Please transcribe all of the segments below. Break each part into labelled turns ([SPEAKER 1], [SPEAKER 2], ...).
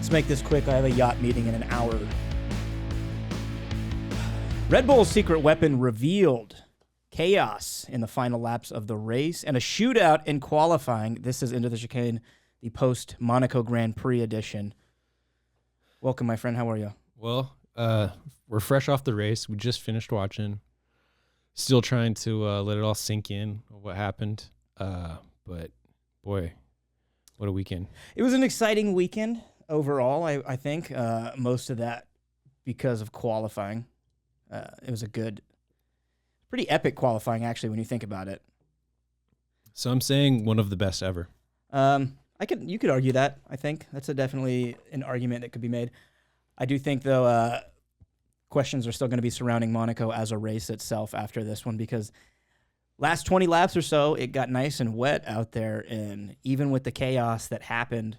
[SPEAKER 1] Let's make this quick. I have a yacht meeting in an hour. Red Bull's secret weapon revealed. Chaos in the final laps of the race and a shootout in qualifying. This is Into the Chicane, the post-Monaco Grand Prix edition. Welcome, my friend. How are you?
[SPEAKER 2] Well, we're fresh off the race. We just finished watching. Still trying to let it all sink in what happened. But, boy, what a weekend.
[SPEAKER 1] It was an exciting weekend overall, I think. Most of that because of qualifying. It was a good, pretty epic qualifying, actually, when you think about it.
[SPEAKER 2] So I'm saying one of the best ever.
[SPEAKER 1] You could argue that, I think. That's definitely an argument that could be made. I do think, though, questions are still going to be surrounding Monaco as a race itself after this one, because last 20 laps or so, it got nice and wet out there, and even with the chaos that happened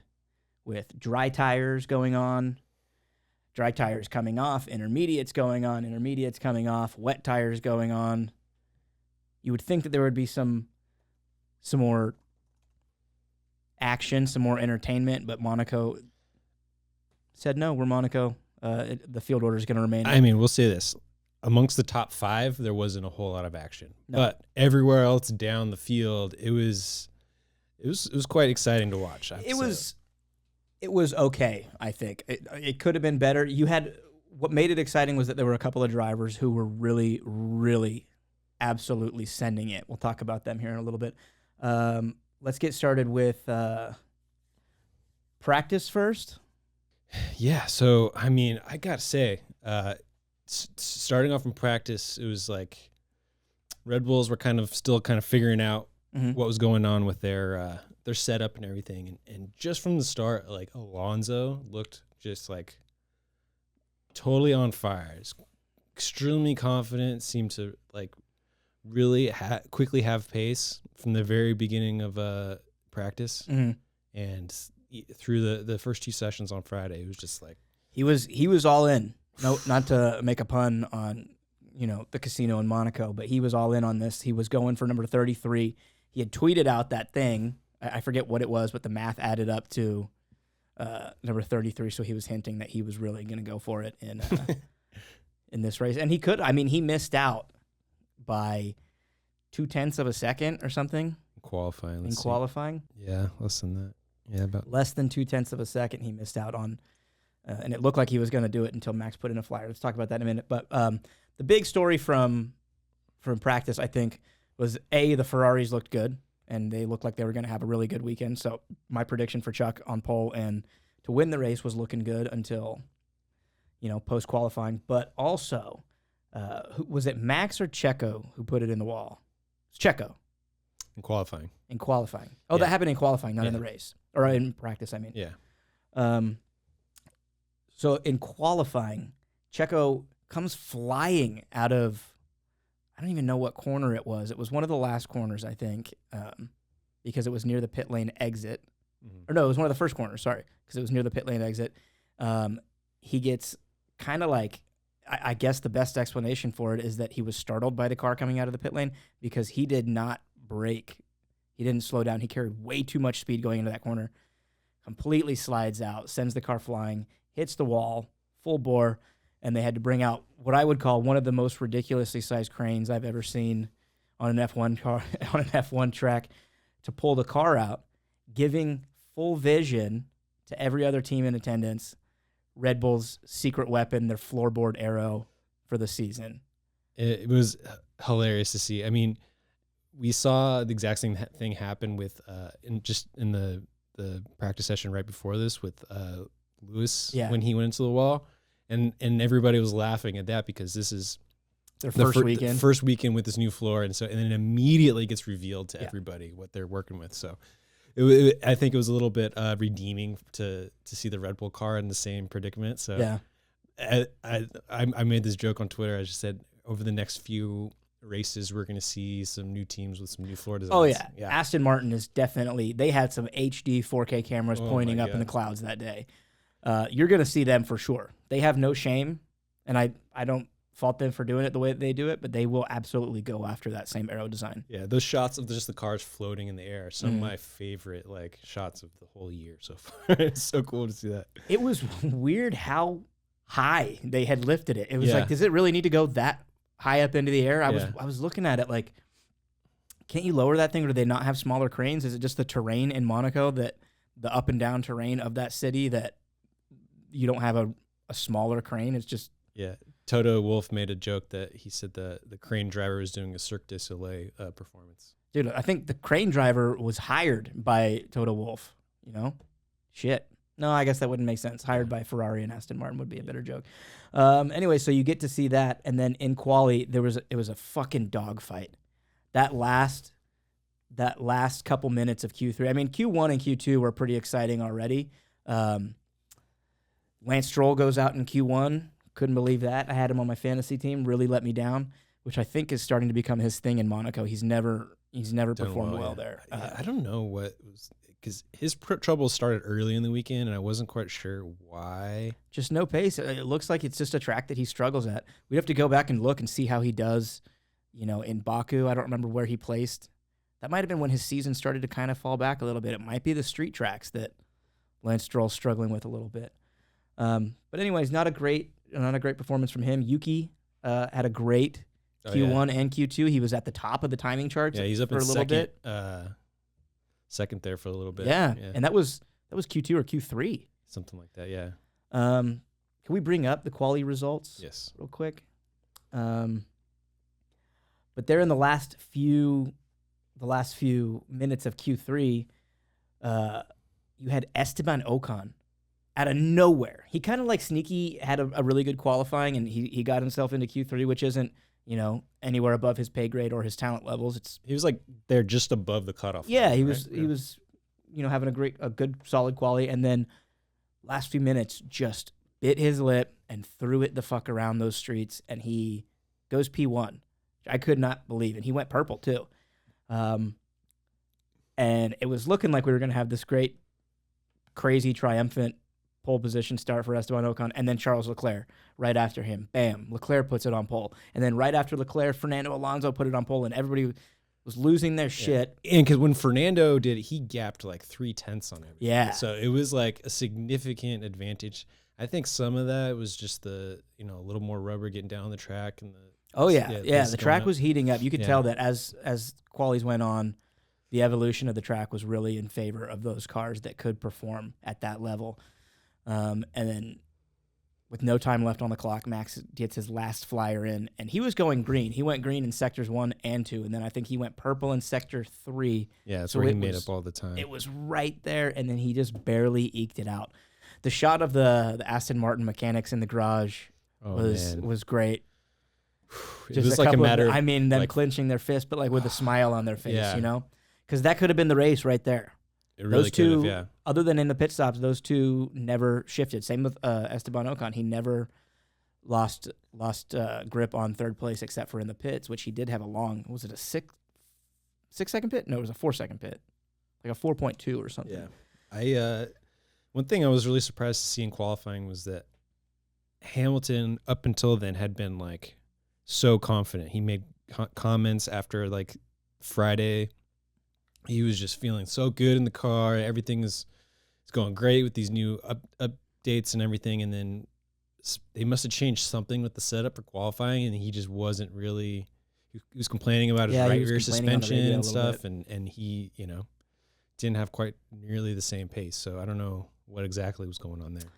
[SPEAKER 1] with dry tires going on, dry tires coming off, intermediates going on, intermediates coming off, wet tires going on, you would think that there would be some more action, some more entertainment, but Monaco said, no, we're Monaco. The field order is going to remain.
[SPEAKER 2] I mean, we'll say this. Amongst the top five, there wasn't a whole lot of action.
[SPEAKER 1] No.
[SPEAKER 2] But everywhere else down the field, it was quite exciting to watch.
[SPEAKER 1] It was okay, I think. It could have been better. What made it exciting was that there were a couple of drivers who were really, really absolutely sending it. We'll talk about them here in a little bit. Let's get started with practice first.
[SPEAKER 2] Yeah, so, I mean, I got to say, starting off in practice, it was like Red Bulls were still figuring out what was going on with their setup and everything. And just from the start, like, Alonso looked just like totally on fire. He's extremely confident, seemed to like really quickly have pace from the very beginning of practice. Mm-hmm. And through the first two sessions on Friday, it was just like
[SPEAKER 1] he was all in. No, not to make a pun on the casino in Monaco, but he was all in on this. He was going for number 33. He had tweeted out that thing. I forget what it was, but the math added up to number 33. So he was hinting that he was really going to go for it in this race, and he could. I mean, he missed out by 0.2 of a second or something
[SPEAKER 2] qualifying.
[SPEAKER 1] Qualifying.
[SPEAKER 2] Yeah, less than that. Yeah, about
[SPEAKER 1] less than 0.2 of a second he missed out on, and it looked like he was going to do it until Max put in a flyer. Let's talk about that in a minute. But the big story from practice, I think, was the Ferraris looked good, and they looked like they were going to have a really good weekend. So my prediction for Chuck on pole and to win the race was looking good until post qualifying. But also, was it Max or Checo who put it in the wall? It's Checo.
[SPEAKER 2] In qualifying.
[SPEAKER 1] Oh,
[SPEAKER 2] Yeah.
[SPEAKER 1] that happened in qualifying, not in the race. Or in practice, I mean.
[SPEAKER 2] Yeah.
[SPEAKER 1] So in qualifying, Checo comes flying out of, I don't even know what corner it was. It was one of the last corners, I think, because it was near the pit lane exit. Mm-hmm. Or no, it was one of the first corners, sorry, because it was near the pit lane exit. He gets kind of like, I guess the best explanation for it is that he was startled by the car coming out of the pit lane because he did not brake. He didn't slow down. He carried way too much speed going into that corner. Completely slides out, sends the car flying, hits the wall, full bore, and they had to bring out what I would call one of the most ridiculously sized cranes I've ever seen on an F1 car on an F1 track to pull the car out, giving full vision to every other team in attendance. Red Bull's secret weapon, their floorboard arrow for the season.
[SPEAKER 2] It was hilarious to see. I mean, we saw the exact same thing happen with in the practice session right before this with Lewis when he went into the wall, and everybody was laughing at that because this is
[SPEAKER 1] their first weekend.
[SPEAKER 2] The first weekend with this new floor, and then immediately gets revealed to everybody what they're working with. So I think it was a little bit redeeming to see the Red Bull car in the same predicament. So yeah, I made this joke on Twitter. I just said over the next few races we're going to see some new teams with some new floor designs.
[SPEAKER 1] Oh yeah. Aston Martin is definitely, they had some HD 4K cameras pointing up in the clouds that day. You're going to see them for sure. They have no shame, and I don't fault them for doing it the way that they do it, but they will absolutely go after that same aero design.
[SPEAKER 2] Yeah, those shots of just the cars floating in the air are some of my favorite like shots of the whole year so far. It's so cool to see that.
[SPEAKER 1] It was weird how high they had lifted it. It was
[SPEAKER 2] Yeah.
[SPEAKER 1] like, does it really need to go that high up into the air? I
[SPEAKER 2] Yeah.
[SPEAKER 1] was looking at it like, can't you lower that thing, or do they not have smaller cranes? Is it just the terrain in Monaco, that the up and down terrain of that city, that you don't have a smaller crane? It's just
[SPEAKER 2] Yeah. Toto Wolff made a joke that he said the crane driver was doing a Cirque du Soleil performance.
[SPEAKER 1] Dude, I think the crane driver was hired by Toto Wolff, you know? Shit. No, I guess that wouldn't make sense. Hired by Ferrari and Aston Martin would be a better joke. Anyway, so you get to see that, and then in quali, it was a fucking dogfight. That last couple minutes of Q3. I mean, Q1 and Q2 were pretty exciting already. Lance Stroll goes out in Q1. Couldn't believe that. I had him on my fantasy team. Really let me down, which I think is starting to become his thing in Monaco. He's never performed well there.
[SPEAKER 2] I don't know what was, because his troubles started early in the weekend, and I wasn't quite sure why.
[SPEAKER 1] Just no pace. It looks like it's just a track that he struggles at. We'd have to go back and look and see how he does, in Baku. I don't remember where he placed. That might have been when his season started to kind of fall back a little bit. It might be the street tracks that Lance Stroll's struggling with a little bit. But anyways, not a great performance from him. Yuki had a great Q1 and Q2. He was at the top of the timing charts.
[SPEAKER 2] Yeah, he's up
[SPEAKER 1] for
[SPEAKER 2] in
[SPEAKER 1] a little
[SPEAKER 2] second,
[SPEAKER 1] bit.
[SPEAKER 2] Second there for a little bit.
[SPEAKER 1] Yeah, and that was Q2 or Q3,
[SPEAKER 2] something like that. Yeah.
[SPEAKER 1] Can we bring up the quality results?
[SPEAKER 2] Yes.
[SPEAKER 1] Real quick. But there in the last few minutes of Q3, you had Esteban Ocon out of nowhere. He kind of like sneaky had a really good qualifying, and he got himself into Q3, which isn't, anywhere above his pay grade or his talent levels.
[SPEAKER 2] He was like they're just above the cutoff.
[SPEAKER 1] Yeah,
[SPEAKER 2] line,
[SPEAKER 1] he
[SPEAKER 2] right?
[SPEAKER 1] was having a good solid quality, and then last few minutes just bit his lip and threw it the fuck around those streets, and he goes P1. Which I could not believe, and he went purple too. And it was looking like we were going to have this great, crazy, triumphant pole position start for Esteban Ocon, and then Charles Leclerc right after him. Bam, Leclerc puts it on pole. And then right after Leclerc, Fernando Alonso put it on pole, and everybody was losing their shit.
[SPEAKER 2] And because when Fernando did it, he gapped like 0.3 on everything.
[SPEAKER 1] Yeah.
[SPEAKER 2] So it was like a significant advantage. I think some of that was just a little more rubber getting down the track and
[SPEAKER 1] the track was heating up. You could tell that as qualies went on, the evolution of the track was really in favor of those cars that could perform at that level. And then with no time left on the clock, Max gets his last flyer in, and he was going green. He went green in sectors 1 and 2, and then I think he went purple in sector 3.
[SPEAKER 2] Yeah, that's where he made up all the time.
[SPEAKER 1] It was right there, and then he just barely eked it out. The shot of the Aston Martin mechanics in the garage was great.
[SPEAKER 2] It was like a matter
[SPEAKER 1] of them clenching their fist, but like with a smile on their face, because that could have been the race right there.
[SPEAKER 2] It really could have, yeah.
[SPEAKER 1] Other than in the pit stops, those two never shifted. Same with Esteban Ocon. He never lost grip on third place except for in the pits, which he did have a long, was it a 6-second pit? No, it was a 4-second pit. Like a 4.2 or something.
[SPEAKER 2] Yeah. One thing I was really surprised to see in qualifying was that Hamilton, up until then, had been like so confident. He made comments after like Friday. He was just feeling so good in the car. Everything is going great with these new updates and everything. And then they must have changed something with the setup for qualifying, and he just wasn't really. He was complaining about his right rear suspension and stuff, and he didn't have quite nearly the same pace. So I don't know what exactly was going on there.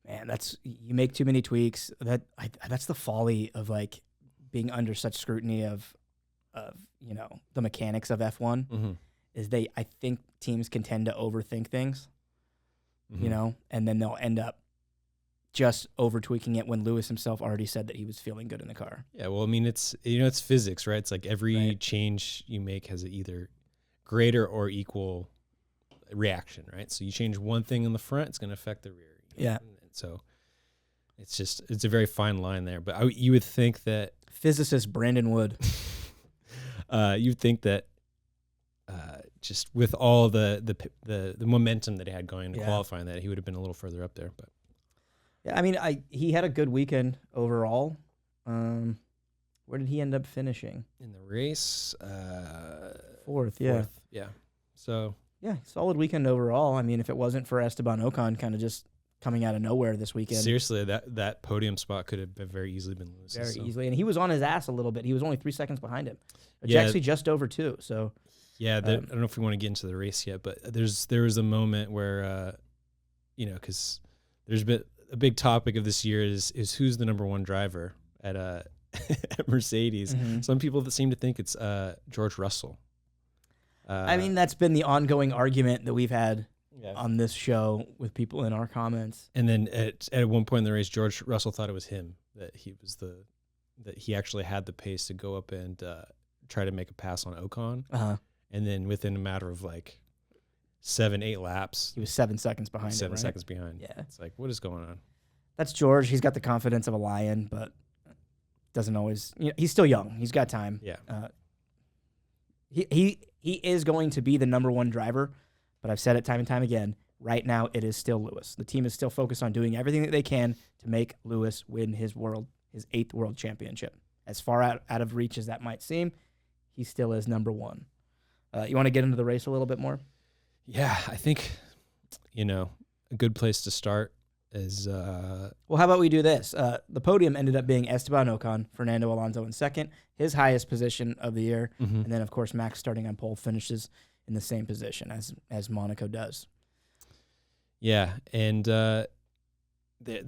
[SPEAKER 1] Man, you make too many tweaks. That's the folly of like being under such scrutiny of the mechanics of F1.
[SPEAKER 2] Mm-hmm.
[SPEAKER 1] Is I think teams can tend to overthink things, and then they'll end up just over tweaking it when Lewis himself already said that he was feeling good in the car.
[SPEAKER 2] Yeah, well, I mean, it's physics, right? It's like every change you make has either greater or equal reaction, right? So you change one thing in the front, it's going to affect the rear.
[SPEAKER 1] Yeah.
[SPEAKER 2] And so it's a very fine line there. But you would think that
[SPEAKER 1] physicist Brandon Wood,
[SPEAKER 2] you'd think that just with all the momentum that he had going into qualifying, that he would have been a little further up there. But
[SPEAKER 1] yeah, I mean, he had a good weekend overall. Where did he end up finishing?
[SPEAKER 2] In the race,
[SPEAKER 1] Fourth, yeah.
[SPEAKER 2] Yeah. So
[SPEAKER 1] yeah, solid weekend overall. I mean, if it wasn't for Esteban Ocon kind of just coming out of nowhere this weekend.
[SPEAKER 2] Seriously, that podium spot could have very easily been Lewis.
[SPEAKER 1] Very easily. And he was on his ass a little bit. He was only 3 seconds behind him. It's actually just over 2. So
[SPEAKER 2] yeah, I don't know if we want to get into the race yet, but there was a moment where, because there's been a big topic of this year is who's the number 1 driver at at Mercedes.
[SPEAKER 1] Mm-hmm.
[SPEAKER 2] Some people that seem to think it's George Russell.
[SPEAKER 1] I mean, that's been the ongoing argument that we've had on this show with people in our comments.
[SPEAKER 2] And then at one point in the race, George Russell thought it was him, that he actually had the pace to go up and try to make a pass on Ocon.
[SPEAKER 1] Uh-huh.
[SPEAKER 2] And then within a matter of like 7-8 laps,
[SPEAKER 1] he was 7 seconds behind.
[SPEAKER 2] 7 seconds behind.
[SPEAKER 1] Yeah,
[SPEAKER 2] it's like, what is going on?
[SPEAKER 1] That's George. He's got the confidence of a lion, but doesn't always. He's still young. He's got time.
[SPEAKER 2] Yeah.
[SPEAKER 1] He is going to be the number 1 driver, but I've said it time and time again. Right now, it is still Lewis. The team is still focused on doing everything that they can to make Lewis win his 8th world championship. As far out of reach as that might seem, he still is number 1. You want to get into the race a little bit more?
[SPEAKER 2] Yeah, I think, a good place to start is...
[SPEAKER 1] Well, how about we do this? The podium ended up being Esteban Ocon, Fernando Alonso in second, his highest position of the year.
[SPEAKER 2] Mm-hmm.
[SPEAKER 1] And then, of course, Max starting on pole finishes in the same position as Monaco does.
[SPEAKER 2] Yeah, and there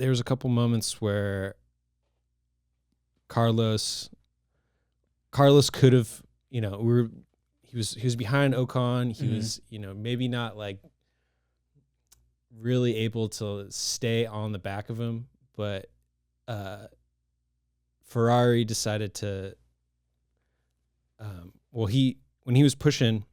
[SPEAKER 2] was a couple moments where Carlos could have, he was behind Ocon. He was, maybe not like really able to stay on the back of him, but Ferrari decided to, when he was pushing,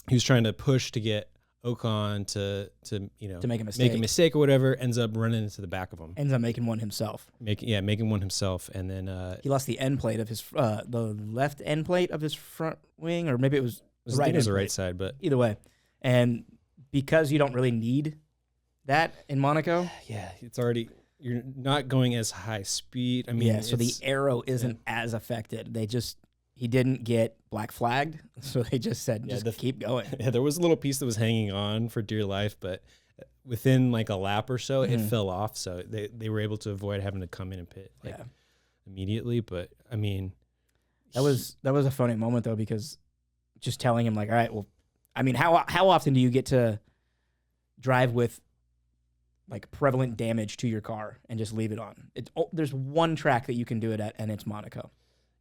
[SPEAKER 2] he was trying to push to get Ocon to
[SPEAKER 1] make a
[SPEAKER 2] mistake or whatever, ends up running into the back of him.
[SPEAKER 1] Ends up making one himself.
[SPEAKER 2] Making one himself, and then
[SPEAKER 1] he lost the end plate of his the left end plate of his front wing, or maybe it was the right.
[SPEAKER 2] It was the right side, but
[SPEAKER 1] either way. And because you don't really need that in Monaco,
[SPEAKER 2] it's already, you're not going as high speed. I mean,
[SPEAKER 1] so the arrow isn't as affected. He didn't get black flagged, so they just said, keep going.
[SPEAKER 2] Yeah, there was a little piece that was hanging on for dear life, but within like a lap or so, it fell off. So they were able to avoid having to come in and pit immediately. But I mean,
[SPEAKER 1] that was a funny moment though, because just telling him like, all right, well, I mean, how often do you get to drive with like prevalent damage to your car and just leave it on? There's one track that you can do it at, and it's Monaco.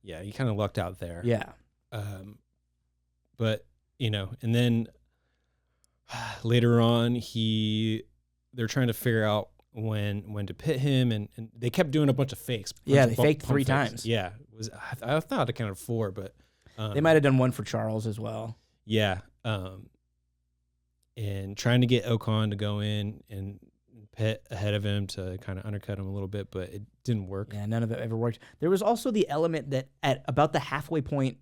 [SPEAKER 2] Yeah, he kind of lucked out there.
[SPEAKER 1] Yeah.
[SPEAKER 2] But, and then later on, they're trying to figure out when to pit him, and they kept doing a bunch of fakes.
[SPEAKER 1] They faked 3 times.
[SPEAKER 2] Yeah. I thought it counted 4, but...
[SPEAKER 1] they might have done one for Charles as well.
[SPEAKER 2] Yeah. And trying to get Ocon to go in and pit ahead of him to kind of undercut him a little bit, but it didn't work.
[SPEAKER 1] Yeah, none of it ever worked. There was also the element that at about the halfway point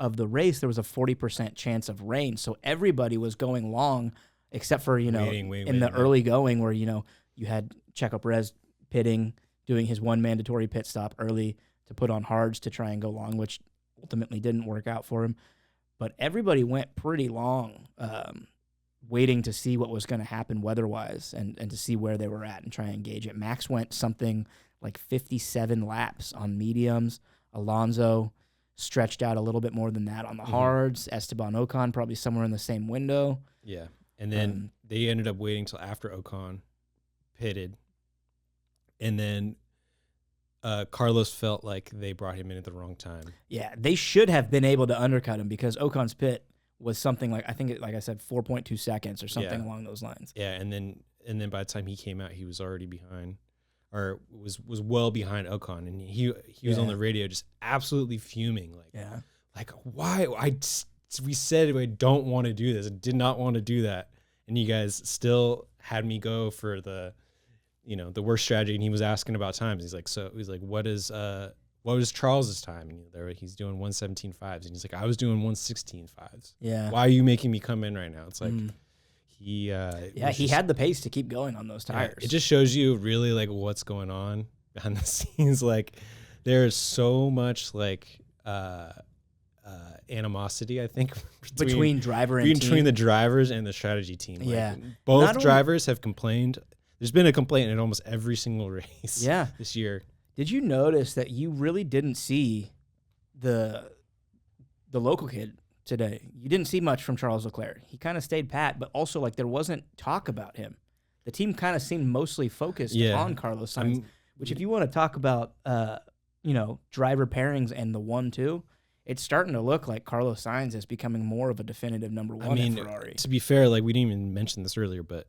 [SPEAKER 1] of the race, there was a 40% chance of rain. So everybody was going long, except for, waiting, in the early going where, you had Checo Perez pitting, doing his one mandatory pit stop early to put on hards to try and go long, which ultimately didn't work out for him. But everybody went pretty long, waiting to see what was going to happen weather-wise and to see where they were at and try and gauge it. Max went something like 57 laps on mediums. Alonso stretched out a little bit more than that on the hards. Esteban Ocon probably somewhere in the same window.
[SPEAKER 2] Yeah, and then they ended up waiting till after Ocon pitted. And then Carlos felt like they brought him in at the wrong time. Yeah,
[SPEAKER 1] they should have been able to undercut him because Ocon's pit was something like, I think, like I said, 4.2 seconds or something along those lines.
[SPEAKER 2] Yeah, and then by the time he came out, he was already behind, or was well behind Ocon, and he was on the radio just absolutely fuming, like why we said we don't want to do this, I did not want to do that, and you guys still had me go for the worst strategy. And he was asking about times. He's like, what was Charles's time? And he's doing 1:17.5s, and he's like, I was doing 1:16.5s. Yeah. Why are you making me come in right now? It's like he had the pace to keep going on those tires. It just shows you really like what's going on behind the scenes. Like there's so much like animosity, I think,
[SPEAKER 1] between driver and
[SPEAKER 2] between
[SPEAKER 1] team.
[SPEAKER 2] the drivers and the strategy team.
[SPEAKER 1] Yeah.
[SPEAKER 2] Like, both drivers have complained. There's been a complaint in almost every single race this year.
[SPEAKER 1] Did you notice that you really didn't see the local kid today? You didn't see much from Charles Leclerc. He kind of stayed pat, but also like there wasn't talk about him. The team kind of seemed mostly focused on Carlos Sainz, which if you want to talk about, driver pairings and the 1-2, it's starting to look like Carlos Sainz is becoming more of a definitive number one at Ferrari.
[SPEAKER 2] To be fair, like we didn't even mention this earlier, but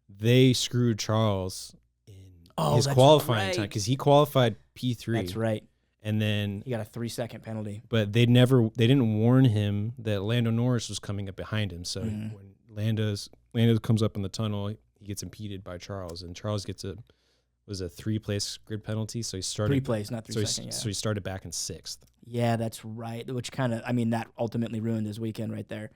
[SPEAKER 2] they screwed Charles in his qualifying time because he qualified P3.
[SPEAKER 1] That's right.
[SPEAKER 2] And then
[SPEAKER 1] he got a 3-second penalty.
[SPEAKER 2] But they didn't warn him that Lando Norris was coming up behind him. So when Lando comes up in the tunnel, he gets impeded by Charles, and Charles gets a 3-place grid penalty. So he started
[SPEAKER 1] 3 plays, not 3 seconds.
[SPEAKER 2] So he started back in 6th.
[SPEAKER 1] Yeah, that's right. Which kind of, that ultimately ruined his weekend right there.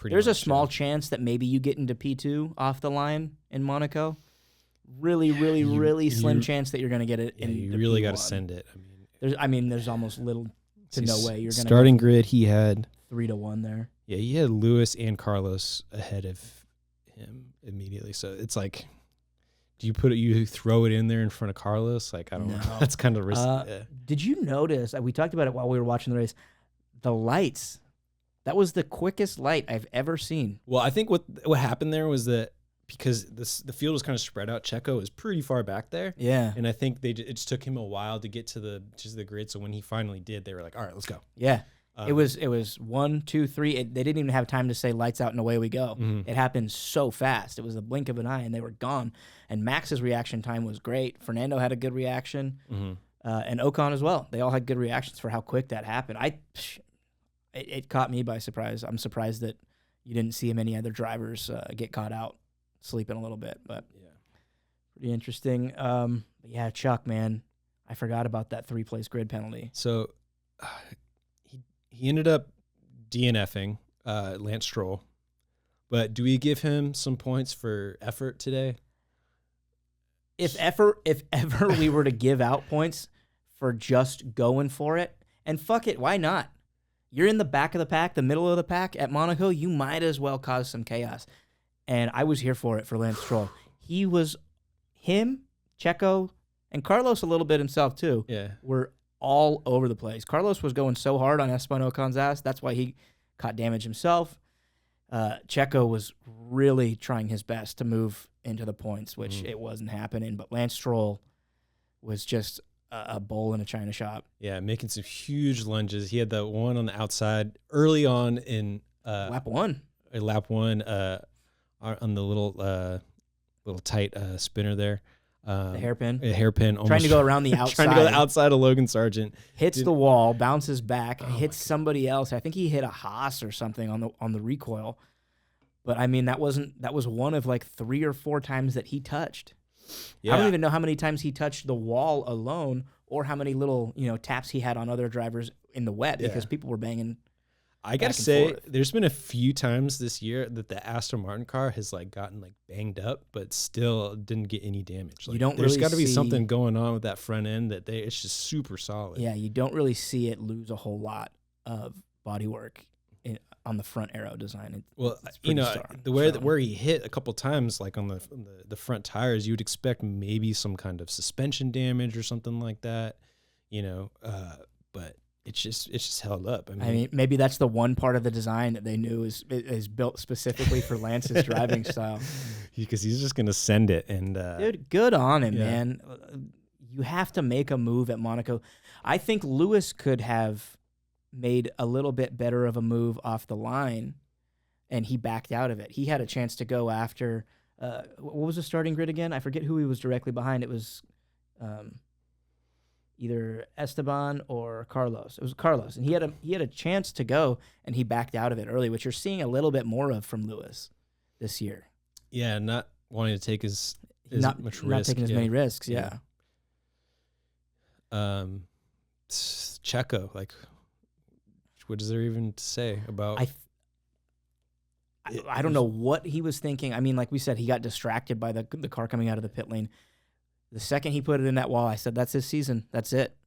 [SPEAKER 2] There's
[SPEAKER 1] a small chance that maybe you get into P2 off the line in Monaco. Really slim chance that you're going to get it.
[SPEAKER 2] You really got to send it.
[SPEAKER 1] There's almost little to no way you're going to
[SPEAKER 2] starting grid. He had
[SPEAKER 1] 3-1 there.
[SPEAKER 2] Yeah, he had Lewis and Carlos ahead of him immediately. So it's like, do you throw it in there in front of Carlos? Like, I don't know. That's kind of risky.
[SPEAKER 1] Did you notice? We talked about it while we were watching the race. The lights. That was the quickest light I've ever seen.
[SPEAKER 2] Well, I think what happened there was that because the field was kind of spread out, Checo was pretty far back there.
[SPEAKER 1] Yeah.
[SPEAKER 2] And I think it just took him a while to get to the grid. So when he finally did, they were like, all right, let's go.
[SPEAKER 1] Yeah. It was 1, 2, 3. They didn't even have time to say lights out and away we go.
[SPEAKER 2] Mm-hmm.
[SPEAKER 1] It happened so fast. It was the blink of an eye and they were gone. And Max's reaction time was great. Fernando had a good reaction.
[SPEAKER 2] Mm-hmm.
[SPEAKER 1] And Ocon as well. They all had good reactions for how quick that happened. It caught me by surprise. I'm surprised that you didn't see many other drivers get caught out sleeping a little bit. But
[SPEAKER 2] yeah,
[SPEAKER 1] pretty interesting. But yeah, Chuck, man, I forgot about that 3-place grid penalty.
[SPEAKER 2] So he ended up DNFing Lance Stroll. But do we give him some points for effort today?
[SPEAKER 1] If ever we were to give out points for just going for it, and fuck it, why not? You're in the back of the pack, the middle of the pack at Monaco, you might as well cause some chaos. And I was here for it for Lance Stroll. Him, Checo, and Carlos a little bit himself too, were all over the place. Carlos was going so hard on Esteban Ocon's ass. That's why he caught damage himself. Checo was really trying his best to move into the points, which it wasn't happening. But Lance Stroll was just a bull in a china shop.
[SPEAKER 2] Yeah, making some huge lunges. He had that one on the outside early on in
[SPEAKER 1] lap one.
[SPEAKER 2] On the little tight spinner there.
[SPEAKER 1] The hairpin.
[SPEAKER 2] A hairpin.
[SPEAKER 1] Trying to go around the outside.
[SPEAKER 2] Trying to go the outside of Logan Sargent.
[SPEAKER 1] Hits the wall, bounces back, hits somebody else. I think he hit a Haas or something on the recoil. But that was one of like 3 or 4 times that he touched. Yeah. I don't even know how many times he touched the wall alone or how many little, taps he had on other drivers in the wet because people were banging.
[SPEAKER 2] I gotta say, there's been a few times this year that the Aston Martin car has gotten banged up, but still didn't get any damage. There's got to be something going on with that front end it's just super solid.
[SPEAKER 1] Yeah, you don't really see it lose a whole lot of bodywork on the front aero design.
[SPEAKER 2] Where he hit a couple times, like on the front tires, you would expect maybe some kind of suspension damage or something like that, but it's just held up.
[SPEAKER 1] Maybe that's the one part of the design that they knew is built specifically for Lance's driving style.
[SPEAKER 2] Because he's just gonna send it, and
[SPEAKER 1] dude, good on him, man. You have to make a move at Monaco. I think Lewis could have made a little bit better of a move off the line, and he backed out of it. He had a chance to go after. What was the starting grid again? I forget who he was directly behind. It was. Either Esteban or Carlos. It was Carlos, and he had a chance to go, and he backed out of it early, which you're seeing a little bit more of from Lewis this year.
[SPEAKER 2] Yeah, not wanting to take as much risk.
[SPEAKER 1] Not taking as many risks, yeah.
[SPEAKER 2] Checo, what is there even to say about...
[SPEAKER 1] I don't know what he was thinking. Like we said, he got distracted by the car coming out of the pit lane. The second he put it in that wall, I said, that's his season. That's it.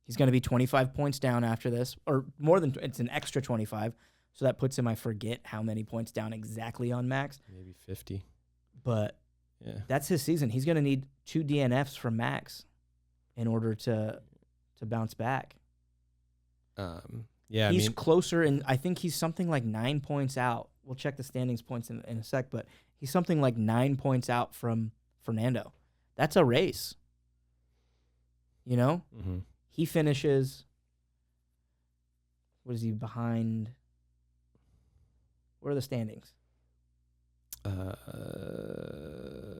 [SPEAKER 1] He's going to be 25 points down after this, or more than, it's an extra 25. So that puts him, I forget how many points down exactly on Max.
[SPEAKER 2] Maybe 50.
[SPEAKER 1] But
[SPEAKER 2] Yeah,
[SPEAKER 1] that's his season. He's going to need 2 DNFs from Max in order to bounce back.
[SPEAKER 2] Yeah,
[SPEAKER 1] He's closer, and I think he's something like 9 points out. We'll check the standings points in a sec, but he's something like 9 points out from Fernando. That's a race. You know?
[SPEAKER 2] Mm-hmm.
[SPEAKER 1] He finishes, what is he behind? What are the standings?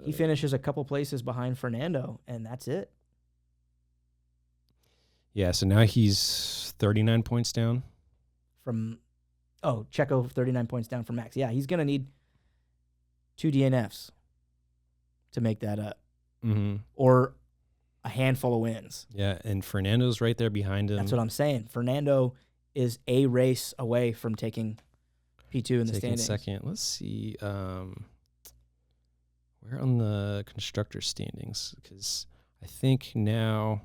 [SPEAKER 1] He finishes a couple places behind Fernando, and that's it.
[SPEAKER 2] Yeah, so now he's 39 points down.
[SPEAKER 1] Checo 39 points down from Max. Yeah, he's going to need 2 DNFs to make that up.
[SPEAKER 2] Mm-hmm.
[SPEAKER 1] Or a handful of wins.
[SPEAKER 2] Yeah, and Fernando's right there behind him.
[SPEAKER 1] That's what I'm saying. Fernando is a race away from taking P2 in the standings.
[SPEAKER 2] Second. Let's see. Where on the constructor standings? Because I think now,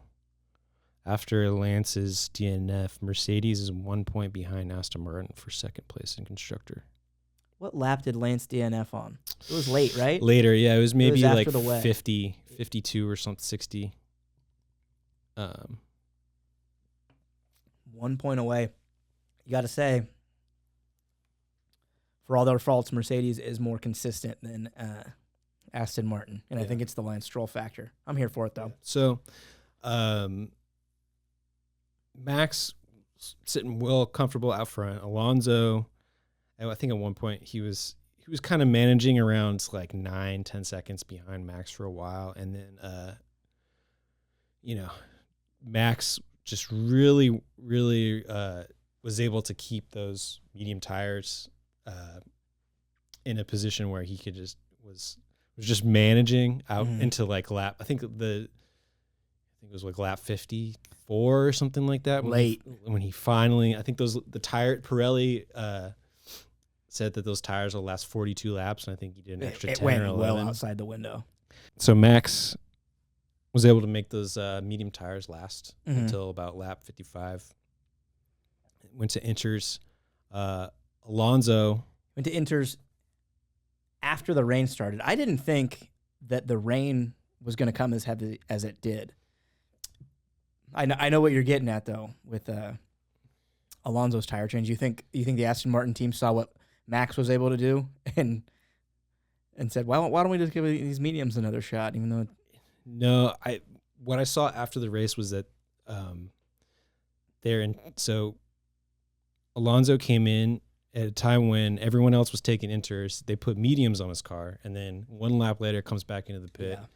[SPEAKER 2] after Lance's DNF, Mercedes is 1 point behind Aston Martin for second place in constructor.
[SPEAKER 1] What lap did Lance DNF on? It was late, right?
[SPEAKER 2] Later, yeah. It was maybe like
[SPEAKER 1] the wet.
[SPEAKER 2] 50, 52 or something, 60.
[SPEAKER 1] 1 point away. You got to say, for all their faults, Mercedes is more consistent than Aston Martin. And I think it's the Lance Stroll factor. I'm here for it, though.
[SPEAKER 2] So, Max sitting well comfortable out front. Alonso, I think at one point he was kind of managing around like 9-10 seconds behind Max for a while, and then Max just really was able to keep those medium tires in a position where he could was just managing out into like lap. I think it was like lap 54 or something like that. When he finally, I think Pirelli said that those tires will last 42 laps, and I think he did an extra 10
[SPEAKER 1] went
[SPEAKER 2] or 11.
[SPEAKER 1] well outside the window.
[SPEAKER 2] So Max was able to make those medium tires last until about lap 55. Went to Inters. Alonso
[SPEAKER 1] went to Inters after the rain started. I didn't think that the rain was going to come as heavy as it did. I know what you're getting at, though, with Alonso's tire change. You think the Aston Martin team saw what Max was able to do and said, why don't we just give these mediums another shot, even though...
[SPEAKER 2] No, what I saw after the race was that so Alonso came in at a time when everyone else was taking Inters. They put mediums on his car, and then 1 lap later comes back into the pit. Yeah.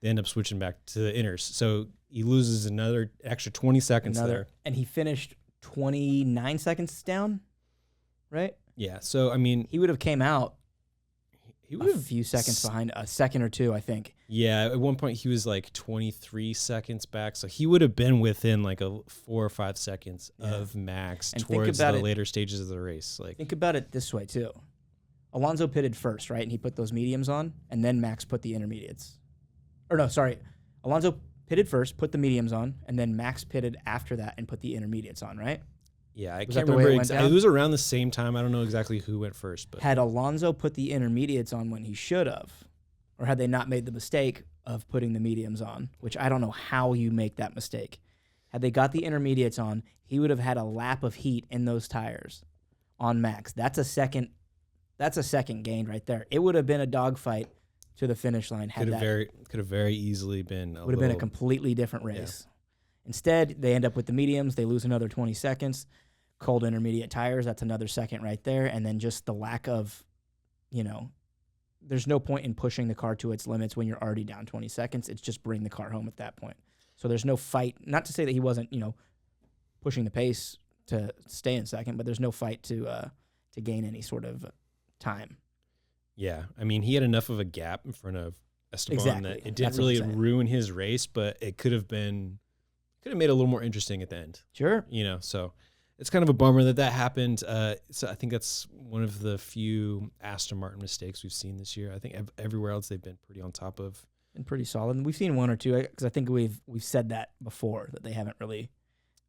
[SPEAKER 2] They end up switching back to the Inters. So he loses another extra 20 seconds there.
[SPEAKER 1] And he finished 29 seconds down, right?
[SPEAKER 2] Yeah, so, I mean...
[SPEAKER 1] He would have came out a few seconds behind, a second or two, I think.
[SPEAKER 2] Yeah, at one point he was like 23 seconds back, so he would have been within like 4 or 5 seconds of Max towards the later stages of the race. Like,
[SPEAKER 1] think about it this way too. Alonso pitted first, right, and he put those mediums on, and then Max put the intermediates. Or no, sorry, Alonso pitted first, put the mediums on, and then Max pitted after that and put the intermediates on, right?
[SPEAKER 2] Yeah, I can't remember exactly. It was around the same time. I don't know exactly who went first. But
[SPEAKER 1] had Alonso put the intermediates on when he should have, or had they not made the mistake of putting the mediums on, which I don't know how you make that mistake. Had they got the intermediates on, he would have had a lap of heat in those tires on Max. That's a second gained right there. It would have been a dogfight to the finish line.
[SPEAKER 2] Could have very easily been.
[SPEAKER 1] Would have been a completely different race. Yeah. Instead, they end up with the mediums. They lose another 20 seconds. Cold intermediate tires, that's another second right there. And then just the lack of, there's no point in pushing the car to its limits when you're already down 20 seconds. It's just bring the car home at that point. So there's no fight. Not to say that he wasn't, pushing the pace to stay in second, but there's no fight to gain any sort of time.
[SPEAKER 2] Yeah. I mean, he had enough of a gap in front of Esteban that it didn't really ruin his race, but it could have made it a little more interesting at the end.
[SPEAKER 1] Sure.
[SPEAKER 2] So it's kind of a bummer that happened. So I think that's one of the few Aston Martin mistakes we've seen this year. I think everywhere else they've been pretty on top of.
[SPEAKER 1] And pretty solid. And we've seen one or two, because I think we've said that before, that they haven't really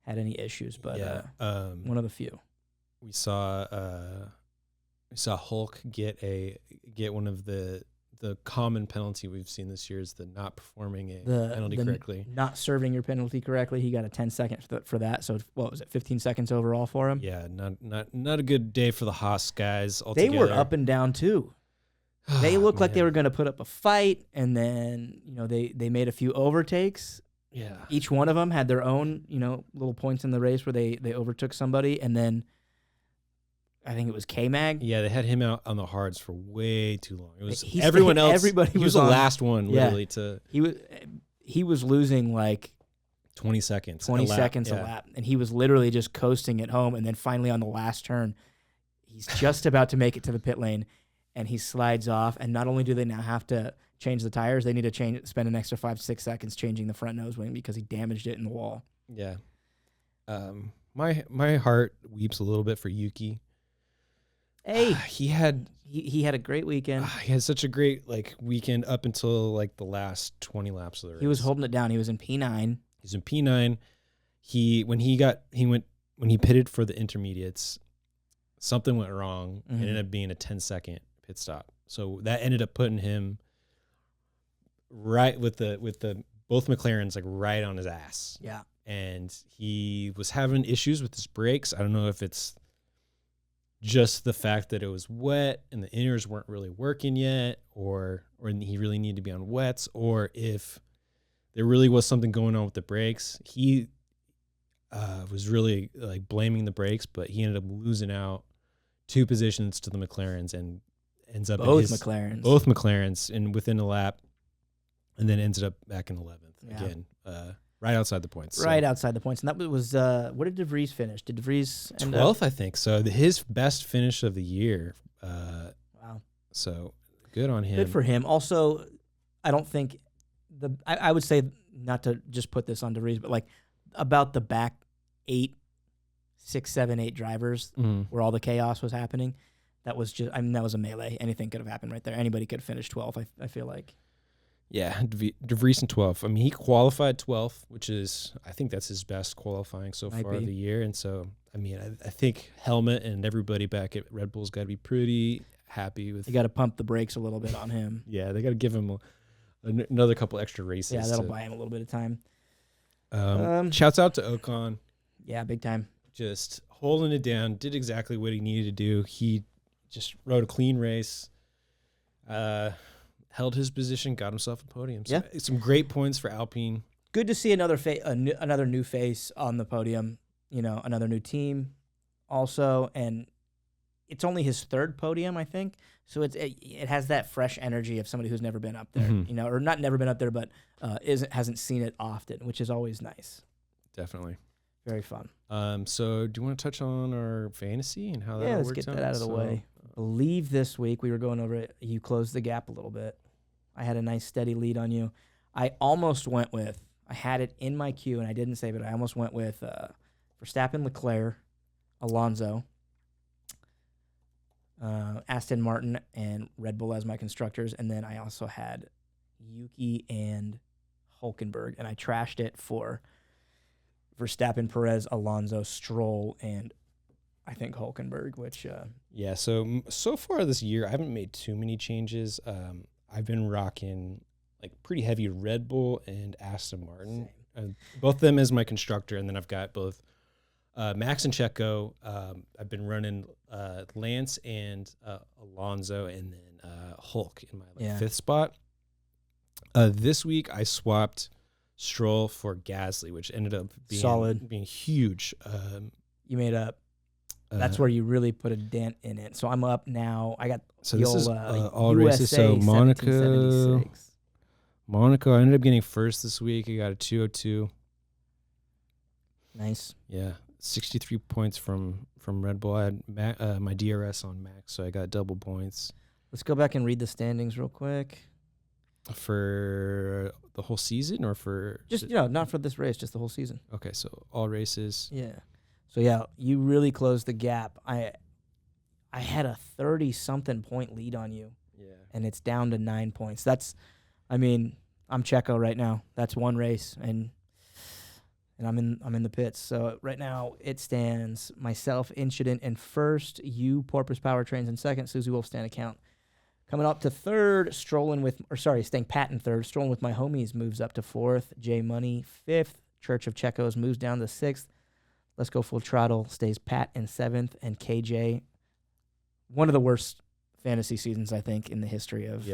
[SPEAKER 1] had any issues, but one of the few.
[SPEAKER 2] We saw Hulk get one of the common penalty we've seen this year is the not performing a penalty correctly.
[SPEAKER 1] Not serving your penalty correctly. He got a 10 seconds for that. So what was it, 15 seconds overall for him?
[SPEAKER 2] Yeah, not a good day for the Haas guys altogether.
[SPEAKER 1] They were up and down too. They looked like they were going to put up a fight, and then they made a few overtakes.
[SPEAKER 2] Yeah.
[SPEAKER 1] Each one of them had their own little points in the race where they overtook somebody, and then I think it was K-Mag.
[SPEAKER 2] Yeah, they had him out on the hards for way too long. It was everyone else.
[SPEAKER 1] Everybody
[SPEAKER 2] was the last one, literally.
[SPEAKER 1] He was losing like
[SPEAKER 2] 20 seconds.
[SPEAKER 1] 20 seconds a lap, and he was literally just coasting at home. And then finally on the last turn, he's just about to make it to the pit lane, and he slides off. And not only do they now have to change the tires, they need to spend an extra 5-6 seconds changing the front nose wing because he damaged it in the wall.
[SPEAKER 2] Yeah. My heart weeps a little bit for Yuki.
[SPEAKER 1] Hey,
[SPEAKER 2] he had
[SPEAKER 1] a great weekend.
[SPEAKER 2] He had such a great weekend up until the last 20 laps of the race.
[SPEAKER 1] He was holding it down. He was in P9.
[SPEAKER 2] He's in P9. When he pitted for the intermediates, something went wrong.
[SPEAKER 1] Mm-hmm.
[SPEAKER 2] It ended up being a 10-second pit stop. So that ended up putting him right with the both McLarens right on his ass.
[SPEAKER 1] Yeah.
[SPEAKER 2] And he was having issues with his brakes. I don't know if it's just the fact that it was wet and the inners weren't really working yet, or he really needed to be on wets, or if there really was something going on with the brakes. He was really blaming the brakes, but he ended up losing out 2 positions to the McLarens and ends up
[SPEAKER 1] both McLarens
[SPEAKER 2] and within a lap, and then ended up back in 11th again. Right outside the points.
[SPEAKER 1] Right outside the points. And that was, what did De Vries finish? Did De Vries end
[SPEAKER 2] 12th,
[SPEAKER 1] up?
[SPEAKER 2] I think. So his best finish of the year.
[SPEAKER 1] Wow.
[SPEAKER 2] So good on him.
[SPEAKER 1] Good for him. Also, I don't think I would say, not to just put this on De Vries, but about the back 6, 7, 8 drivers where all the chaos was happening. That was that was a melee. Anything could have happened right there. Anybody could have finished 12th, I feel like. Yeah,
[SPEAKER 2] De Vries in 12th. I mean, he qualified 12th, which is, I think that's his best qualifying so far of the year. And so, I mean, I think Helmut and everybody back at Red Bull's got to be pretty happy with.
[SPEAKER 1] You got to pump the brakes a little bit on him.
[SPEAKER 2] Yeah, they got to give him another couple extra races.
[SPEAKER 1] Yeah, that'll buy him a little bit of time.
[SPEAKER 2] Shouts out to Ocon.
[SPEAKER 1] Yeah, big time.
[SPEAKER 2] Just holding it down, did exactly what he needed to do. He just rode a clean race. Held his position, got himself a podium. So some great points for Alpine.
[SPEAKER 1] Good to see another new face on the podium. Another new team, also, and it's only his 3rd podium, I think. So it has that fresh energy of somebody who's never been up there, or not never been up there, but hasn't seen it often, which is always nice.
[SPEAKER 2] Definitely,
[SPEAKER 1] very fun.
[SPEAKER 2] So do you want to touch on our fantasy and how that works out?
[SPEAKER 1] Yeah, let's get that out of the way. I believe this week we were going over it. You closed the gap a little bit. I had a nice steady lead on you. I almost went with, I had it in my queue and I didn't save it. I almost went with Verstappen, Leclerc, Alonso, Aston Martin, and Red Bull as my constructors. And then I also had Yuki and Hülkenberg. And I trashed it for Verstappen, Perez, Alonso, Stroll, and I think Hülkenberg, which...
[SPEAKER 2] Yeah, so far this year, I haven't made too many changes. I've been rocking pretty heavy Red Bull and Aston Martin. Both of them as my constructor, and then I've got both Max and Checo. I've been running Lance and Alonso, and then Hulk in my 5th spot. This week, I swapped Stroll for Gasly, which ended up being huge.
[SPEAKER 1] You made up. That's where you really put a dent in it. So I'm up now. I got
[SPEAKER 2] this is all races. So Monaco, I ended up getting 1st this week. I got a 202.
[SPEAKER 1] Nice.
[SPEAKER 2] Yeah, 63 points from Red Bull. I had my DRS on max, so I got double points.
[SPEAKER 1] Let's go back and read the standings real quick.
[SPEAKER 2] For the whole season, or for
[SPEAKER 1] just not for this race, just the whole season.
[SPEAKER 2] Okay, so all races.
[SPEAKER 1] Yeah. So yeah, you really closed the gap. I had a 30-something point lead on you.
[SPEAKER 2] Yeah.
[SPEAKER 1] And it's down to 9 points. I'm Checo right now. That's one race, and and I'm in the pits. So right now it stands myself, Incident, in first. You, Porpoise Powertrains, in second. Susie Wolf, Stand Account. Coming up to third, staying pat in third. Strolling with My Homies moves up to fourth. J Money, fifth. Church of Checos moves down to sixth. Let's Go Full Throttle stays pat in seventh. And KJ, one of the worst fantasy seasons, I think, in the history of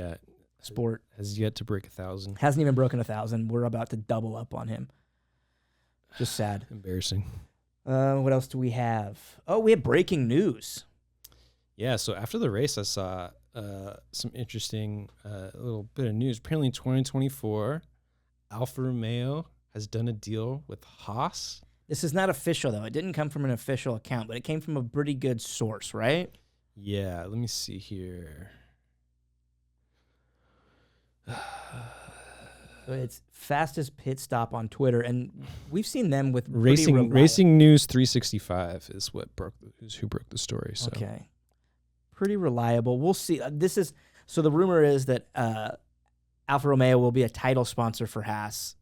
[SPEAKER 1] sport.
[SPEAKER 2] Has yet to break 1,000.
[SPEAKER 1] Hasn't even broken 1,000. We're about to double up on him. Just sad.
[SPEAKER 2] Embarrassing.
[SPEAKER 1] What else do we have? Oh, we have breaking news.
[SPEAKER 2] Yeah, so after the race, I saw some interesting little bit of news. Apparently, 2024, Alfa Romeo has done a deal with Haas.
[SPEAKER 1] This is not official, though. It didn't come from an official account, but it came from a pretty good source, right?
[SPEAKER 2] Yeah, let me see here.
[SPEAKER 1] So it's fastest pit stop on Twitter, and we've seen them with
[SPEAKER 2] Racing News 365 is who broke the story. So.
[SPEAKER 1] Okay. Pretty reliable. We'll see. So the rumor is that Alfa Romeo will be a title sponsor for Haas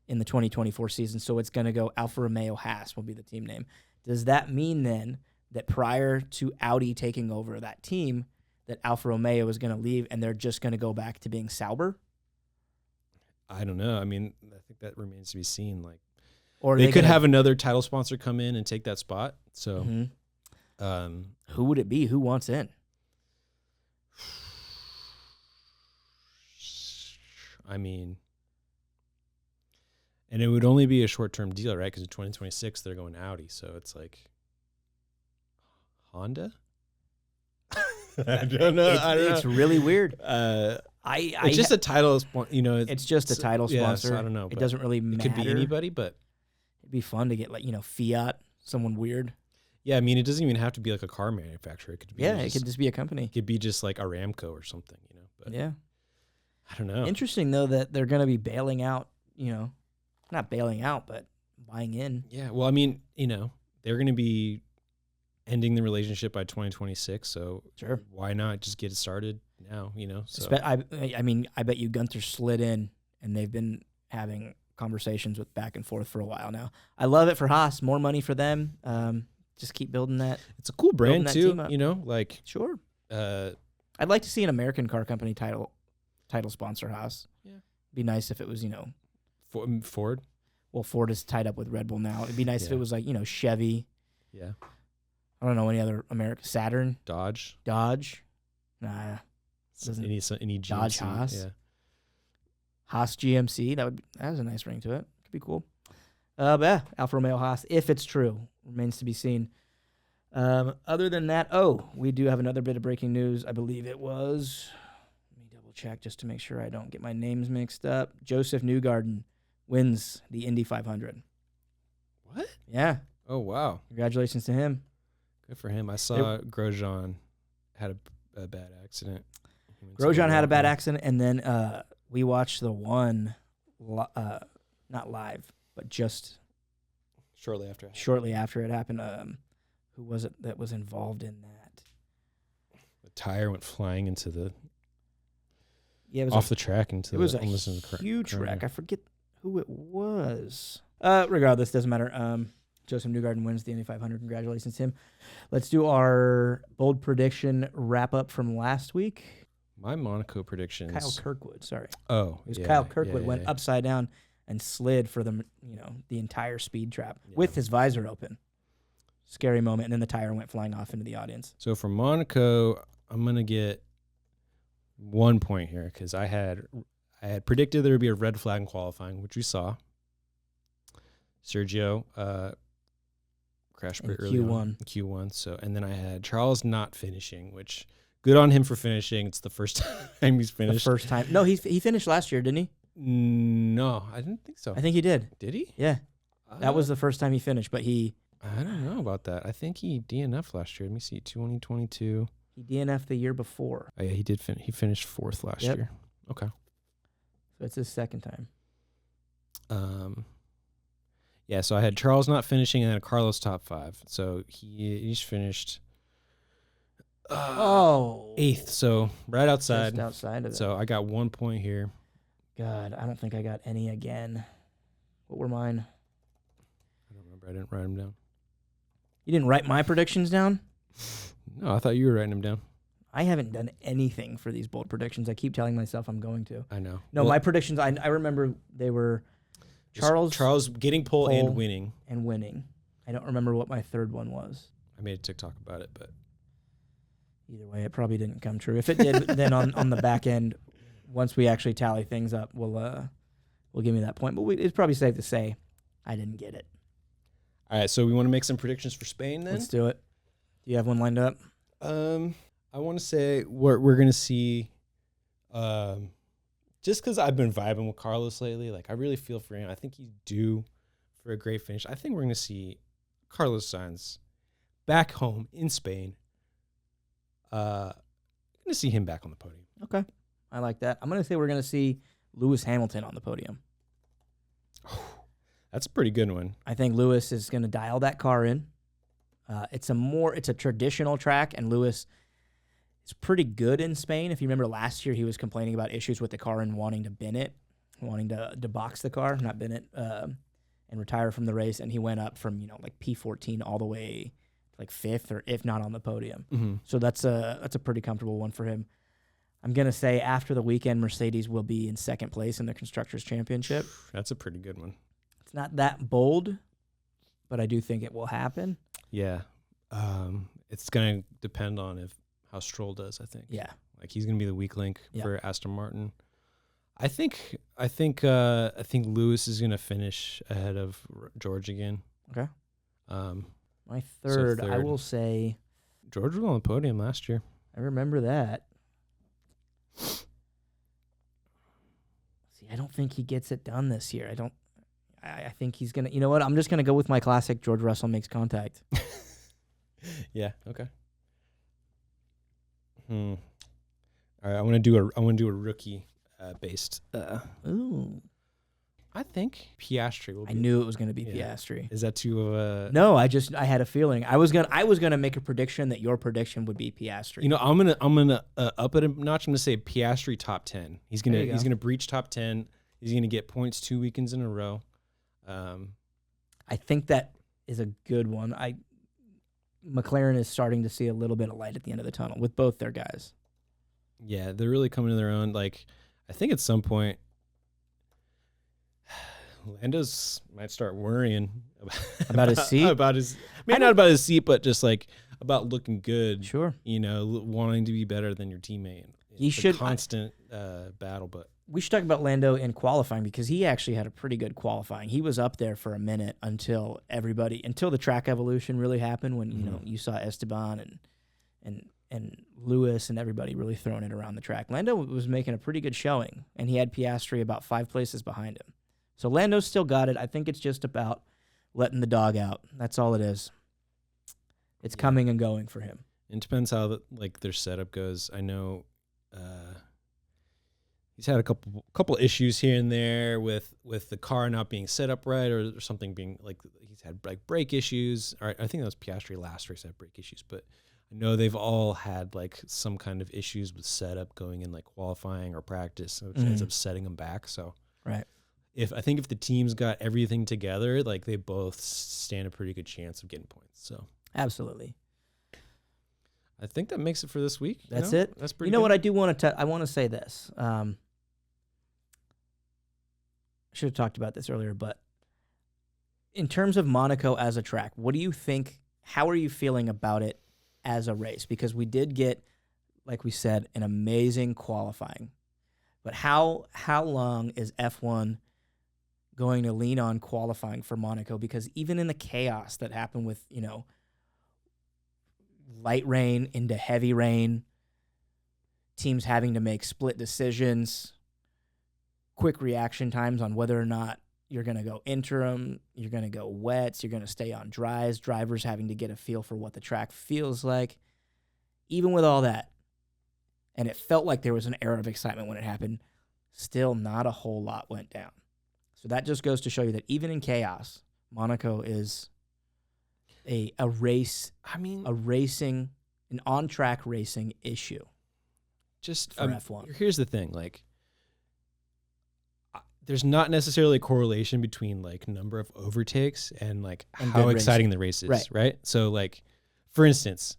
[SPEAKER 1] in the 2024 season. So it's going to go Alfa Romeo Haas will be the team name. Does that mean then that prior to Audi taking over that team, that Alfa Romeo is going to leave and they're just going to go back to being Sauber?
[SPEAKER 2] I don't know. I mean, I think that remains to be seen. Like,
[SPEAKER 1] or
[SPEAKER 2] they could have another title sponsor come in and take that spot. So.
[SPEAKER 1] Mm-hmm. Who would it be? Who wants in?
[SPEAKER 2] I mean, and it would only be a short-term deal, right? Because in 2026 they're going Audi, so it's like Honda. I don't know.
[SPEAKER 1] It's really weird.
[SPEAKER 2] It's just a title,
[SPEAKER 1] it's just a title sponsor.
[SPEAKER 2] So I don't know.
[SPEAKER 1] It doesn't really matter.
[SPEAKER 2] It could be anybody, but
[SPEAKER 1] it'd be fun to get Fiat, someone weird.
[SPEAKER 2] Yeah, I mean, it doesn't even have to be like a car manufacturer. It could be
[SPEAKER 1] it could just be a company.
[SPEAKER 2] It could be just like Aramco or something, But
[SPEAKER 1] yeah,
[SPEAKER 2] I don't know.
[SPEAKER 1] Interesting though that they're going to be bailing out. Not bailing out, but buying in.
[SPEAKER 2] Yeah, well, I mean, they're going to be ending the relationship by 2026. So
[SPEAKER 1] sure,
[SPEAKER 2] why not just get it started now? So
[SPEAKER 1] I mean, I bet you Gunther slid in, and they've been having conversations with back and forth for a while now. I love it for Haas. More money for them. Just keep building that.
[SPEAKER 2] It's a cool brand too,
[SPEAKER 1] Sure. I'd like to see an American car company title sponsor Haas.
[SPEAKER 2] Yeah.
[SPEAKER 1] Be nice if it was,
[SPEAKER 2] Ford.
[SPEAKER 1] Well, Ford is tied up with Red Bull now. It'd be nice if it was like, Chevy.
[SPEAKER 2] Yeah.
[SPEAKER 1] I don't know any other American. Saturn.
[SPEAKER 2] Dodge.
[SPEAKER 1] Nah.
[SPEAKER 2] Any GMC.
[SPEAKER 1] Dodge Haas.
[SPEAKER 2] Yeah.
[SPEAKER 1] Haas GMC. That has a nice ring to it. Could be cool. But yeah, Alfa Romeo Haas, if it's true, remains to be seen. Other than that, we do have another bit of breaking news. I believe it was, let me double check just to make sure I don't get my names mixed up. Joseph Newgarden wins the Indy 500.
[SPEAKER 2] What?
[SPEAKER 1] Yeah.
[SPEAKER 2] Oh, wow.
[SPEAKER 1] Congratulations to him.
[SPEAKER 2] Good for him. I saw Grosjean had a bad accident.
[SPEAKER 1] Grosjean had a bad accident, and then we watched the one, not live, but just
[SPEAKER 2] shortly
[SPEAKER 1] after it happened. Who was it that was involved in that?
[SPEAKER 2] The tire went flying into the
[SPEAKER 1] off
[SPEAKER 2] the track into
[SPEAKER 1] it was a huge wreck. I forget who it was. Regardless, doesn't matter. Joseph Newgarden wins the Indy 500. Congratulations to him. Let's do our bold prediction wrap up from last week.
[SPEAKER 2] My Monaco predictions.
[SPEAKER 1] Kyle Kirkwood, sorry.
[SPEAKER 2] Oh,
[SPEAKER 1] it was Kyle Kirkwood went upside down and slid for the entire speed trap with his visor open. Scary moment, and then the tire went flying off into the audience.
[SPEAKER 2] So for Monaco, I'm gonna get 1 point here because I had predicted there would be a red flag in qualifying, which we saw. Sergio crashed pretty early on in Q1. So, and then I had Charles not finishing, which good on him for finishing. It's the first time he's finished.
[SPEAKER 1] The first time? No, he finished last year, didn't he?
[SPEAKER 2] No, I didn't think so.
[SPEAKER 1] I think he did.
[SPEAKER 2] Did he?
[SPEAKER 1] Yeah, that was the first time he finished, but he.
[SPEAKER 2] I don't know about that. I think he DNF'd last year. Let me see, 2022.
[SPEAKER 1] He DNF'd the year before.
[SPEAKER 2] Oh yeah, he did. He finished fourth last year. Okay.
[SPEAKER 1] So it's his second time.
[SPEAKER 2] Yeah, so I had Charles not finishing and then Carlos top 5. So he's finished 8th, so right outside.
[SPEAKER 1] Just outside of it.
[SPEAKER 2] So I got 1 point here.
[SPEAKER 1] God, I don't think I got any again. What were mine?
[SPEAKER 2] remember. I didn't write them down.
[SPEAKER 1] You didn't write my predictions down?
[SPEAKER 2] No, I thought you were writing them down.
[SPEAKER 1] I haven't done anything for these bold predictions. I keep telling myself I'm going to.
[SPEAKER 2] I know.
[SPEAKER 1] No, my predictions, I remember they were Charles
[SPEAKER 2] getting pole and winning.
[SPEAKER 1] And winning. I don't remember what my third one was.
[SPEAKER 2] I made a TikTok about it, but
[SPEAKER 1] either way, it probably didn't come true. If it did, then on the back end, once we actually tally things up, we'll give me that point. But it's probably safe to say I didn't get it.
[SPEAKER 2] All right, so we want to make some predictions for Spain then?
[SPEAKER 1] Let's do it. Do you have one lined up?
[SPEAKER 2] I want to say we're going to see, just because I've been vibing with Carlos lately, like I really feel for him. I think he's due for a great finish. I think we're going to see Carlos Sainz back home in Spain. Going to see him back on the podium.
[SPEAKER 1] Okay, I like that. I'm going to say we're going to see Lewis Hamilton on the podium.
[SPEAKER 2] That's a pretty good one.
[SPEAKER 1] I think Lewis is going to dial that car in. It's a traditional track, and Lewis is pretty good in Spain. If you remember last year, he was complaining about issues with the car and wanting to bin it, wanting to box the car, not bin it, and retire from the race. And he went up from like P14 all the way to like 5th, or if not on the podium. Mm-hmm. So that's a pretty comfortable one for him. I'm gonna say after the weekend, Mercedes will be in second place in the Constructors' Championship.
[SPEAKER 2] That's a pretty good one.
[SPEAKER 1] It's not that bold, but I do think it will happen.
[SPEAKER 2] Yeah. It's going to depend on how Stroll does, I think.
[SPEAKER 1] Yeah.
[SPEAKER 2] Like he's going to be the weak link for Aston Martin. I think Lewis is going to finish ahead of George again.
[SPEAKER 1] Okay. My third, I will say
[SPEAKER 2] George was on the podium last year.
[SPEAKER 1] I remember that. See, I don't think he gets it done this year. I think he's going to, you know what? I'm just going to go with my classic George Russell makes contact.
[SPEAKER 2] Yeah. Okay. All right. I want to do a rookie based.
[SPEAKER 1] Ooh.
[SPEAKER 2] I think Piastri will be.
[SPEAKER 1] I knew it was going to be Piastri.
[SPEAKER 2] Is that too?
[SPEAKER 1] No, I had a feeling. I was gonna make a prediction that your prediction would be Piastri.
[SPEAKER 2] I'm gonna up it a notch. I'm gonna say Piastri top 10. He's gonna breach top 10. He's gonna get points 2 weekends in a row.
[SPEAKER 1] I think that is a good one. McLaren is starting to see a little bit of light at the end of the tunnel with both their guys.
[SPEAKER 2] Yeah, they're really coming to their own. Like, I think at some point, Lando's might start worrying
[SPEAKER 1] about his seat.
[SPEAKER 2] Not about his seat, but just like about looking good.
[SPEAKER 1] Sure.
[SPEAKER 2] Wanting to be better than your teammate.
[SPEAKER 1] He should
[SPEAKER 2] constant battle, but.
[SPEAKER 1] We should talk about Lando in qualifying because he actually had a pretty good qualifying. He was up there for a minute until the track evolution really happened when you saw Esteban and Lewis and everybody really throwing it around the track. Lando was making a pretty good showing, and he had Piastri about 5 places behind him. So Lando's still got it. I think it's just about letting the dog out. That's all it is. It's coming and going for him.
[SPEAKER 2] It depends how their setup goes. I know. He's had a couple issues here and there with the car not being set up right or something being he's had brake issues. Or I think that was Piastri last race had brake issues, but I know they've all had some kind of issues with setup going in qualifying or practice, which ends up setting them back. So
[SPEAKER 1] right.
[SPEAKER 2] If the team's got everything together, they both stand a pretty good chance of getting points. So
[SPEAKER 1] absolutely.
[SPEAKER 2] I think that makes it for this week.
[SPEAKER 1] That's it.
[SPEAKER 2] That's pretty.
[SPEAKER 1] What I do want to I want to say this. I should have talked about this earlier, but in terms of Monaco as a track, what do you think? How are you feeling about it as a race? Because we did get, like we said, an amazing qualifying. But how long is F1 going to lean on qualifying for Monaco? Because even in the chaos that happened with, light rain into heavy rain, teams having to make split decisions, quick reaction times on whether or not you're going to go interim, you're going to go wets, you're going to stay on dries, drivers having to get a feel for what the track feels like. Even with all that, and it felt like there was an air of excitement when it happened, still not a whole lot went down. So that just goes to show you that even in chaos, Monaco is an on-track racing issue.
[SPEAKER 2] Just
[SPEAKER 1] for F1.
[SPEAKER 2] Here's the thing, there's not necessarily a correlation between like number of overtakes and like
[SPEAKER 1] And
[SPEAKER 2] how
[SPEAKER 1] good
[SPEAKER 2] exciting
[SPEAKER 1] racing.
[SPEAKER 2] the race is, right? So like, for instance,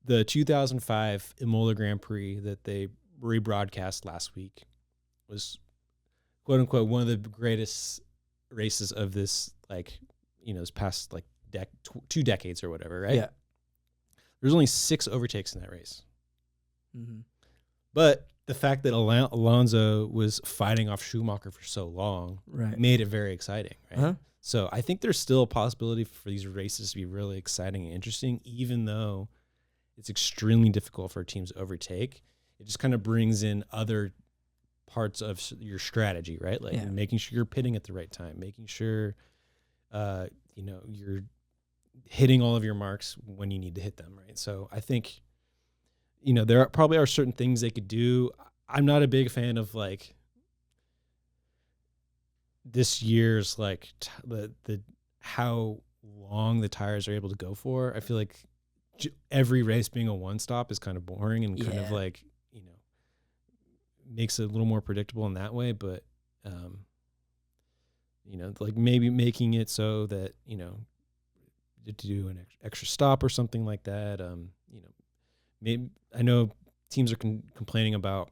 [SPEAKER 2] the 2005 Imola Grand Prix that they rebroadcast last week was quote unquote one of the greatest races of this, like, this past like 2 decades or whatever, right?
[SPEAKER 1] Yeah.
[SPEAKER 2] There's only 6 overtakes in that race.
[SPEAKER 1] Mm-hmm.
[SPEAKER 2] But the fact that Alonso was fighting off Schumacher for so long made it very exciting, right?
[SPEAKER 1] Uh-huh.
[SPEAKER 2] So I think there's still a possibility for these races to be really exciting and interesting, even though it's extremely difficult for teams to overtake. It just kind of brings in other parts of your strategy, right? Like making sure you're pitting at the right time, making sure, you're hitting all of your marks when you need to hit them, right? So I think, there probably are certain things they could do. I'm not a big fan of like this year's like the how long the tires are able to go for. I feel like every race being a one stop is kind of boring and kind of like, makes it a little more predictable in that way. But, like maybe making it so that, to do an extra stop or something like that. Maybe I know teams are complaining about,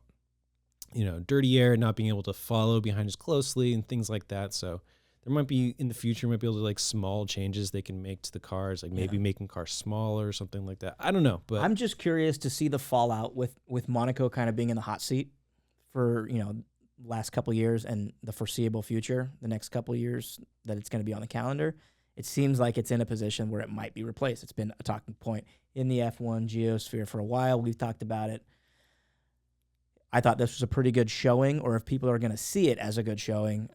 [SPEAKER 2] dirty air, not being able to follow behind as closely and things like that. So there might be in the future, might be able to like small changes they can make to the cars, like maybe making cars smaller or something like that. I don't know, but
[SPEAKER 1] I'm just curious to see the fallout with Monaco kind of being in the hot seat for, last couple of years and the foreseeable future, the next couple of years that it's going to be on the calendar. It seems like it's in a position where it might be replaced. It's been a talking point in the F1 geosphere for a while. We've talked about it. I thought this was a pretty good showing, or if people are going to see it as a good showing,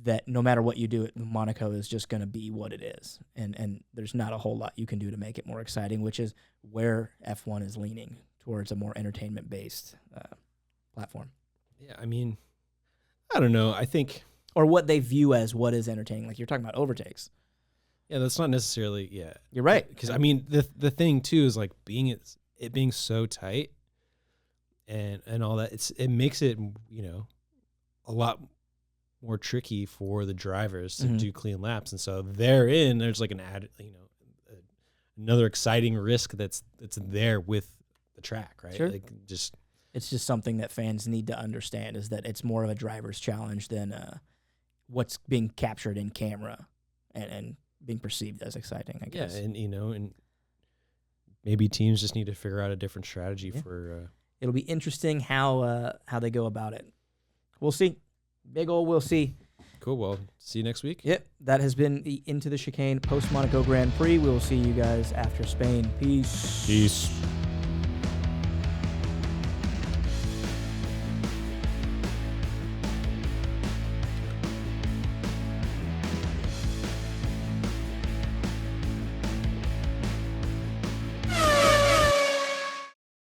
[SPEAKER 1] that no matter what you do, Monaco is just going to be what it is. And there's not a whole lot you can do to make it more exciting, which is where F1 is leaning towards a more entertainment-based platform.
[SPEAKER 2] Yeah, I mean, I don't know. I think...
[SPEAKER 1] Or what they view as what is entertaining. Like you're talking about overtakes.
[SPEAKER 2] Yeah, that's not necessarily,
[SPEAKER 1] You're right.
[SPEAKER 2] Because, I mean, the thing, too, is like it being so tight and all that, it makes it, a lot more tricky for the drivers to do clean laps. And so therein, there's like an added, another exciting risk that's there with the track, right?
[SPEAKER 1] Sure.
[SPEAKER 2] Like
[SPEAKER 1] It's just something that fans need to understand is that it's more of a driver's challenge than what's being captured in camera and being perceived as exciting, I guess.
[SPEAKER 2] Yeah, and maybe teams just need to figure out a different strategy for...
[SPEAKER 1] It'll be interesting how they go about it. We'll see. Big ol' we'll see.
[SPEAKER 2] Cool. Well, see you next week.
[SPEAKER 1] Yep. That has been the Into the Chicane post-Monaco Grand Prix. We will see you guys after Spain. Peace.
[SPEAKER 2] Peace.